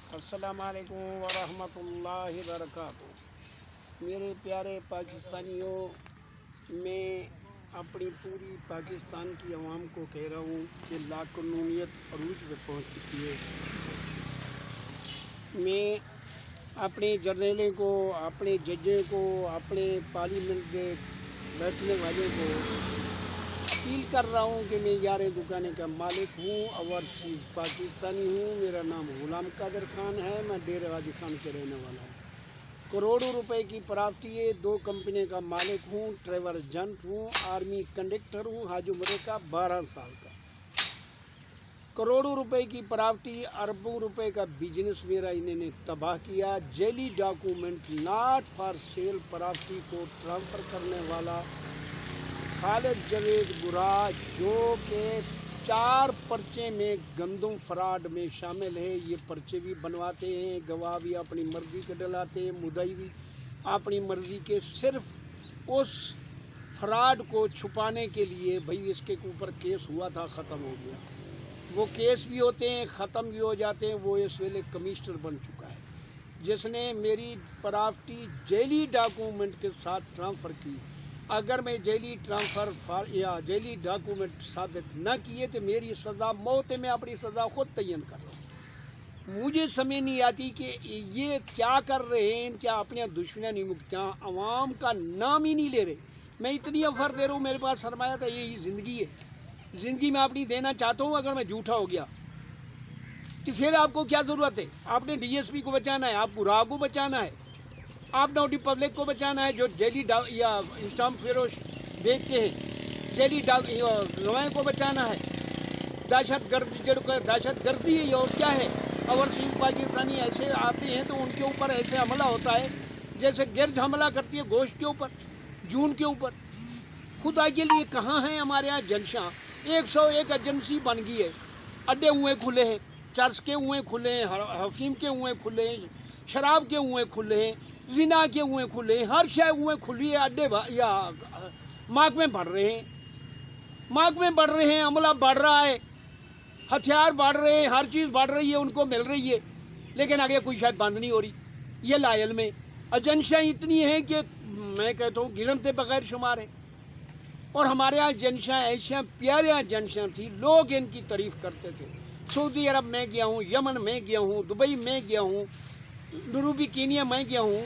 السلام علیکم ورحمۃ اللہ وبرکاتہ۔ میرے پیارے پاکستانیوں، میں اپنی پوری پاکستان کی عوام کو کہہ رہا ہوں کہ لاقانونیت عروج پہ پہنچ چکی ہے۔ میں اپنے جرنیلوں کو، اپنے ججوں کو، اپنے پارلیمنٹ کے بیٹھنے والوں کو اپیل کر رہا ہوں کہ میں 11 دکانیں کا مالک ہوں اور پاکستانی ہوں۔ میرا نام غلام قادر خان ہے، میں ڈیرہ غازی خان کے رہنے والا ہوں۔ کروڑوں روپے کی پراپرٹی ہے، 2 کمپنی کا مالک ہوں، ڈرائیور ایجنٹ ہوں، آرمی کنڈکٹر ہوں، حاج عمرے کا 12 سال کا۔ کروڑوں روپے کی پراپرٹی، اربوں روپے کا بزنس میرا انہوں نے تباہ کیا۔ جعلی document not for sale property کو ٹرانسفر کرنے والا خالد جاوید برا، جو کہ 4 پرچے میں گندم فراڈ میں شامل ہے۔ یہ پرچے بھی بنواتے ہیں، گواہ بھی اپنی مرضی کے ڈلاتے ہیں، مدعی بھی اپنی مرضی کے، صرف اس فراڈ کو چھپانے کے لیے۔ بھائی اس کے اوپر کیس ہوا تھا، ختم ہو گیا، وہ کیس بھی ہوتے ہیں، ختم بھی ہو جاتے ہیں۔ وہ اس ویلے کمشنر بن چکا ہے، جس نے میری پراپرٹی جعلی ڈاکومنٹ کے ساتھ ٹرانسفر کی۔ اگر میں جعلی جعلی ڈاکومنٹ ثابت نہ کیے تو میری سزا موت ہے۔ میں اپنی سزا خود تعین کر رہا ہوں۔ مجھے سمجھ نہیں آتی کہ یہ کیا کر رہے ہیں، کیا اپنے دشمنوں نہیں مکتیاں، عوام کا نام ہی نہیں لے رہے۔ میں اتنی آفر دے رہا ہوں، میرے پاس سرمایہ تھا، یہی زندگی ہے، زندگی میں اپنی دینا چاہتا ہوں۔ اگر میں جھوٹا ہو گیا تو پھر آپ کو کیا ضرورت ہے؟ آپ نے ڈی ایس پی کو بچانا ہے، آپ برا کو بچانا ہے، آپ نے پبلک کو بچانا ہے جو جعلی یا اسٹامپ فروش دیکھتے ہیں، جعلی گواہیں کو بچانا ہے۔ دہشت گردی ہے اور کیا ہے؟ اوورسیز پاکستانی ایسے آتے ہیں تو ان کے اوپر ایسے حملہ ہوتا ہے جیسے گرج حملہ کرتی ہے گوشت کے اوپر، جون کے اوپر۔ خدا کے لیے کہاں ہیں ہمارے یہاں جنشاں؟ 101 ایجنسی بن گئی ہے، اڈے ہوئے کھلے ہیں، چرس کے ہوئے کھلے ہیں، حفیم کے ہوئے کھلے ہیں، شراب کے ہوئے کھلے ہیں، زنا کے ہوئے کھلے ہیں، ہر شے ہوئے کھلی ہے۔ اڈے یا محکمے بڑھ رہے ہیں، محکمے بڑھ رہے ہیں، عملہ بڑھ رہا ہے، ہتھیار بڑھ رہے ہیں، ہر چیز بڑھ رہی ہے، ان کو مل رہی ہے، لیکن آگے کوئی شاید بند نہیں ہو رہی۔ یہ لائل میں ایجنسیاں اتنی ہیں کہ میں کہتا ہوں گنتے بغیر شمار ہیں۔ اور ہمارے یہاں ایجنسیاں ایسا پیارے ایجنسیاں تھیں، لوگ ان کی تعریف کرتے تھے۔ سعودی عرب میں گیا ہوں، یمن میں گیا ہوں، دبئی میں گیا ہوں، نروبی کینیا میں گیا ہوں،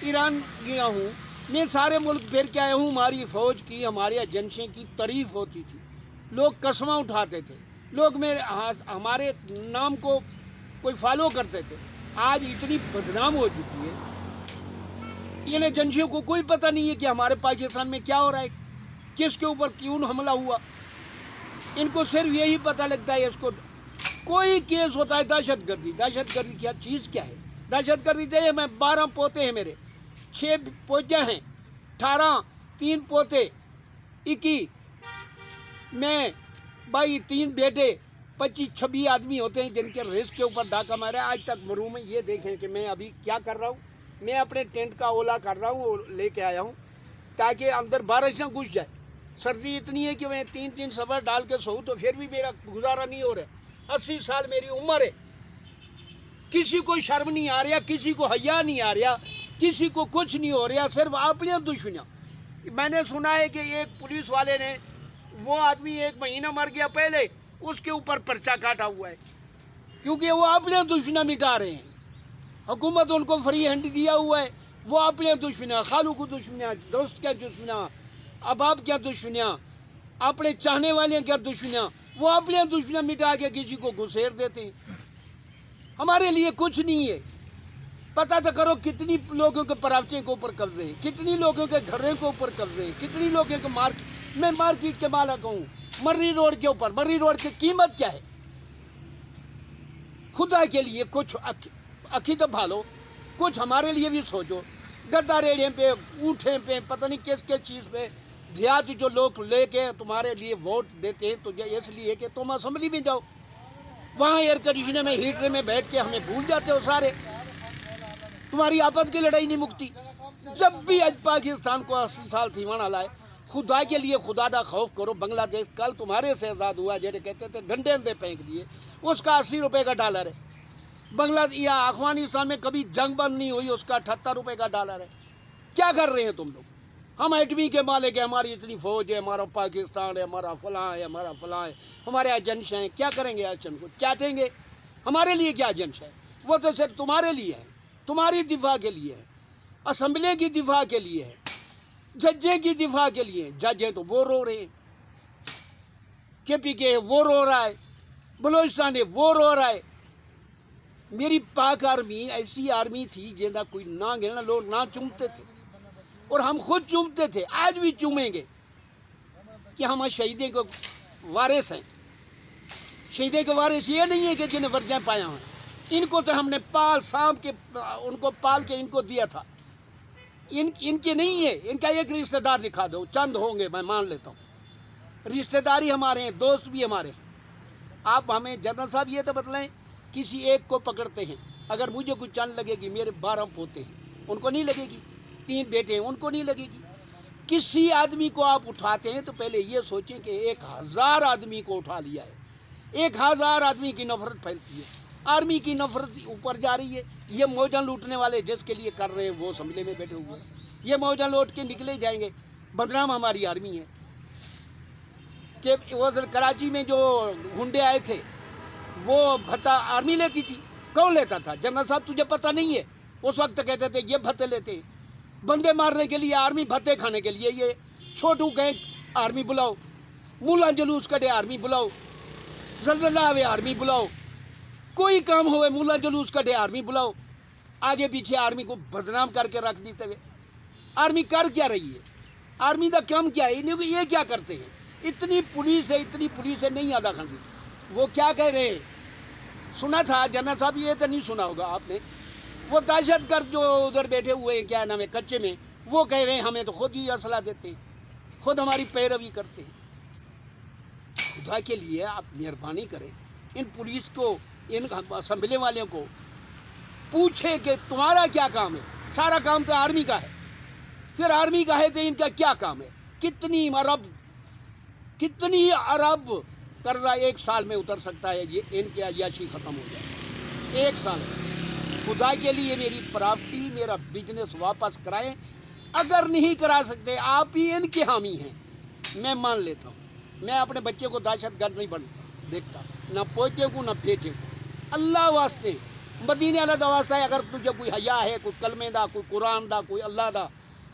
ایران گیا ہوں، میں سارے ملک پھر کے آیا ہوں۔ ہماری فوج کی، ہمارے ایجنسیوں کی تعریف ہوتی تھی، لوگ قسمیں اٹھاتے تھے، لوگ ہمارے نام کو کوئی فالو کرتے تھے۔ آج اتنی بدنام ہو چکی ہے، ان ایجنسیوں کو کوئی پتہ نہیں ہے کہ ہمارے پاکستان میں کیا ہو رہا ہے، کس کے اوپر کیوں حملہ ہوا۔ ان کو صرف یہی پتہ لگتا ہے، اس کو کوئی کیس ہوتا ہے دہشت گردی۔ دہشت گردی کیا چیز کیا ہے؟ دہشت گردی دے میں 12 پوتے ہیں، میرے 6 پوتیاں ہیں، 18، 3 پوتے، 21 میں بھائی 3 بیٹے، 25-26 آدمی ہوتے ہیں جن کے رزق کے اوپر ڈاکہ مارا ہے۔ آج تک محروم ہے۔ یہ دیکھیں کہ میں ابھی کیا کر رہا ہوں، میں اپنے ٹینٹ کا اولا کر رہا ہوں، لے کے آیا ہوں تاکہ اندر بارش نہ گھس جائے۔ سردی اتنی ہے کہ میں 3 سفر ڈال کے سوؤں تو پھر بھی میرا گزارا نہیں ہو رہا۔ 80 سال میری عمر ہے، کسی کو شرم نہیں آ رہا، کسی کو حیا نہیں آ رہا، کسی کو کچھ نہیں ہو رہا، صرف اپنے دشمنیاں۔ میں نے سنا ہے کہ ایک پولیس والے نے، وہ آدمی 1 مہینہ مر گیا پہلے، اس کے اوپر پرچہ کاٹا ہوا ہے، کیونکہ وہ اپنے دشمنیاں مٹا رہے ہیں۔ حکومت ان کو فری ہینڈ دیا ہوا ہے، وہ اپنے دشمنیاں، خالو کو دشمنیاں، دوست کیا دشمنیاں، احباب کیا دشمنیاں، اپنے چاہنے والے کیا دشمنیاں، وہ اپنے دشمنیاں مٹا کے کسی کو گھسیر دیتے ہیں۔ ہمارے لیے کچھ نہیں ہے۔ پتہ تو کرو کتنی لوگوں کے پراپرٹی کے اوپر قبضے ہیں، کتنی لوگوں کے گھروں کے اوپر قبضے ہیں، کتنی لوگوں کے میں مارکیٹ کے مالک ہوں، مرری روڈ کے اوپر۔ مرری روڈ کی قیمت کیا ہے؟ خدا کے لیے کچھ اکھی تو بھالو، کچھ ہمارے لیے بھی سوچو۔ گدا ریڑھیں پہ، اونٹیں پہ، پتہ نہیں کس چیز پہ دیہات جو لوگ لے کے تمہارے لیے ووٹ دیتے ہیں تو اس لیے کہ تم اسمبلی میں جاؤ، وہاں ایئر کنڈیشنر میں، ہیٹر میں بیٹھ کے ہمیں بھول جاتے ہو سارے۔ تمہاری آپت کی لڑائی نہیں مکتی۔ جب بھی آج پاکستان کو 80 سال تھی وہاں لائے، خدا کے لیے خدا دا خوف کرو۔ بنگلہ دیش کل تمہارے سے آزاد ہوا، جیسے کہتے تھے گھنٹے اندے پھینک دیے، اس کا 80 روپے کا ڈالر ہے۔ بنگلہ یا افغانستان میں کبھی جنگ بند نہیں ہوئی، اس کا 78 روپے کا ڈالر ہے. کیا کر رہے ہیں تم لوگ؟ ہم ایٹمی کے مالک ہیں، ہماری اتنی فوج ہے، ہمارا پاکستان ہے، ہمارا فلاں ہے، ہمارا فلاں ہے، ہمارے ایجنٹس ہیں. کیا کریں گے ایجنٹ کو؟ چاٹیں گے. ہمارے لیے کیا ایجنٹس ہے؟ وہ تو صرف تمہارے لیے ہے، تمہاری دفاع کے لیے ہے، اسمبلی کی دفاع کے لیے ہے، ججے کی دفاع کے لیے. جج ہیں تو وہ رو رہے ہیں، کے پی کے وہ رو رہا ہے، بلوچستان ہے وہ رو رہا ہے. میری پاک آرمی ایسی آرمی تھی جہاں کوئی نہ گھلنا، لوگ نہ چومتے تھے اور ہم خود چومتے تھے، آج بھی چومیں گے کہ ہم شہیدیں کو وارث ہیں. شہیدیں کے وارث یہ نہیں ہے کہ جنہیں وردیاں پایا ہیں، ان کو تو ہم نے پال سانپ کے ان کو پال کے ان کو دیا تھا. ان کے نہیں ہے. ان کا ایک رشتہ دار دکھا دو، چند ہوں گے میں مان لیتا ہوں، رشتہ داری ہمارے ہیں، دوست بھی ہمارے ہیں. آپ ہمیں جنرل صاحب یہ تو بتلائیں، کسی ایک کو پکڑتے ہیں، اگر مجھے کچھ چند لگے گی، میرے 12 پوتے ہیں ان کو نہیں لگے گی، 3 بیٹے ہیں ان کو نہیں لگے گی. کسی آدمی کو آپ اٹھاتے ہیں تو پہلے یہ سوچیں کہ 1000 آدمی کو اٹھا لیا ہے، 1000 آدمی کی نفرت پھیلتی ہے، آرمی کی نفرت اوپر جا رہی ہے. یہ موجیں لوٹنے والے جس کے لیے کر رہے ہیں وہ اسمبلی میں بیٹھے ہوئے ہیں، یہ موجیں لوٹ کے نکلے جائیں گے. بدنام ہماری آرمی ہے کہ وہ کراچی میں جو گنڈے آئے تھے وہ بھتہ آرمی لیتی تھی. کون لیتا تھا؟ جنرل صاحب تجھے پتہ نہیں ہے؟ اس وقت کہتے تھے یہ بھتے لیتے ہیں بندے مارنے کے لیے، آرمی بھتے کھانے کے لیے. یہ چھوٹو گینگ آرمی بلاؤ، مولا جلوس کٹے آرمی بلاؤ، زلزلہ ہوئے آرمی بلاؤ، کوئی کام ہوئے مولا جلوس کٹے آرمی بلاؤ. آگے پیچھے آرمی کو بدنام کر کے رکھ دیتے ہوئے. آرمی کر کیا رہی ہے؟ آرمی کا کام کیا ہے؟ یہ کیا کرتے ہیں؟ اتنی پولیس ہے نہیں ادا کرتی. وہ کیا کہہ رہے ہیں؟ سنا تھا جنرل صاحب، یہ تو نہیں سنا ہوگا آپ نے، وہ دہشت گرد جو ادھر بیٹھے ہوئے ہیں، کیا نام ہے، کچے میں، وہ کہہ رہے ہیں ہمیں تو خود ہی اسلحہ دیتے ہیں، خود ہماری پیروی کرتے ہیں. خدا کے لیے آپ مہربانی کریں، ان پولیس کو، ان اسمبلی والوں کو پوچھیں کہ تمہارا کیا کام ہے؟ سارا کام تو آرمی کا ہے. پھر آرمی کا ہے تو ان کا کیا کام ہے؟ کتنی ارب قرضہ 1 سال میں اتر سکتا ہے؟ یہ ان کی عیاشی ختم ہو جائے 1 سال میں. خدا کے لیے میری پراپرٹی، میرا بزنس واپس کرائیں. اگر نہیں کرا سکتے، آپ ہی ان کے حامی ہیں، میں مان لیتا ہوں. میں اپنے بچے کو دہشت گرد نہیں دیکھتا، نہ پوتے کو نہ بیٹے کو. اللہ واسطے، مدینے اللہ دا واسطہ ہے، اگر تجھے کوئی حیا ہے، کوئی کلمے دا، کوئی قرآن دا، کوئی اللہ دا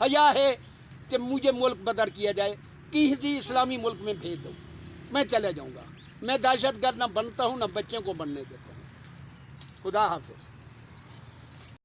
حیا ہے کہ مجھے ملک بدر کیا جائے، کسی اسلامی ملک میں بھیج دو، میں چلے جاؤں گا. میں دہشت گرد نہ بنتا ہوں، نہ بچوں کو بننے دیتا ہوں. خدا حافظ.